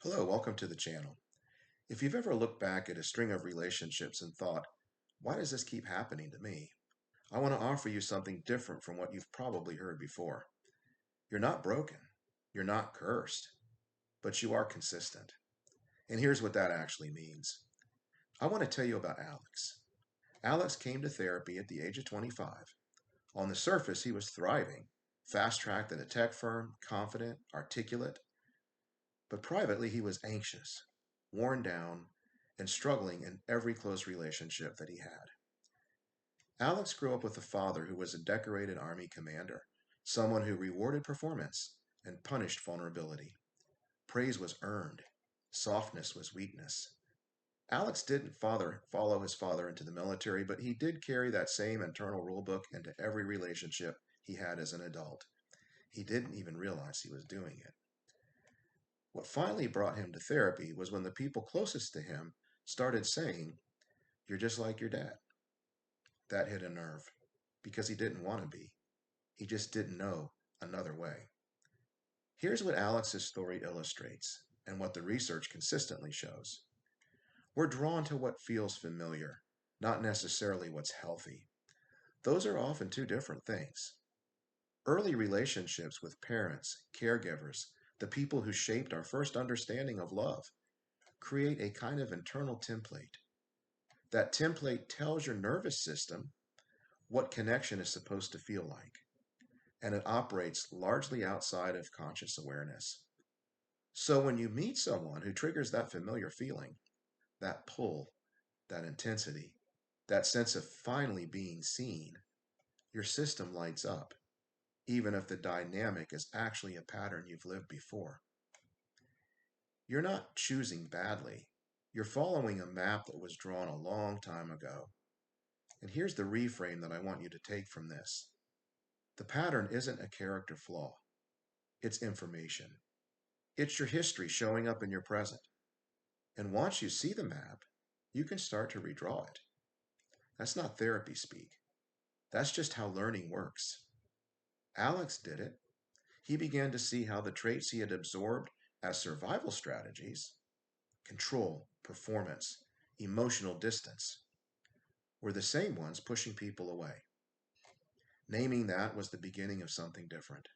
Hello, welcome to the channel. If you've ever looked back at a string of relationships and thought, why does this keep happening to me? I want to offer you something different from what you've probably heard before. You're not broken. You're not cursed. But you are consistent. And here's what that actually means. I want to tell you about Alex. Alex came to therapy at the age of 25. On the surface, he was thriving, fast-tracked at a tech firm, confident, articulate, but privately he was anxious, worn down, and struggling in every close relationship that he had. Alex grew up with a father who was a decorated Army commander, someone who rewarded performance and punished vulnerability. Praise was earned, softness was weakness. Alex didn't follow his father into the military, but he did carry that same internal rulebook into every relationship he had as an adult. He didn't even realize he was doing it. What finally brought him to therapy was when the people closest to him started saying, "You're just like your dad." That hit a nerve because he didn't want to be. He just didn't know another way. Here's what Alex's story illustrates and what the research consistently shows. We're drawn to what feels familiar, not necessarily what's healthy. Those are often two different things. Early relationships with parents, caregivers, the people who shaped our first understanding of love, create a kind of internal template. That template tells your nervous system what connection is supposed to feel like, and it operates largely outside of conscious awareness. So when you meet someone who triggers that familiar feeling, that pull, that intensity, that sense of finally being seen, your system lights up, even if the dynamic is actually a pattern you've lived before. You're not choosing badly. You're following a map that was drawn a long time ago. And here's the reframe that I want you to take from this. The pattern isn't a character flaw. It's information. It's your history showing up in your present. And once you see the map, you can start to redraw it. That's not therapy speak. That's just how learning works. Alex did it. He began to see how the traits he had absorbed as survival strategies, control, performance, emotional distance, were the same ones pushing people away. Naming that was the beginning of something different.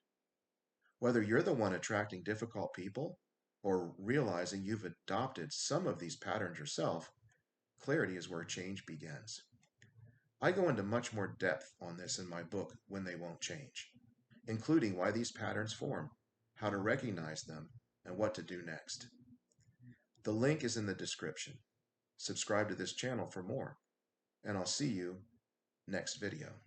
Whether you're the one attracting difficult people or realizing you've adopted some of these patterns yourself, clarity is where change begins. I go into much more depth on this in my book, When They Won't Change, including why these patterns form, how to recognize them, and what to do next. The link is in the description. Subscribe to this channel for more, and I'll see you next video.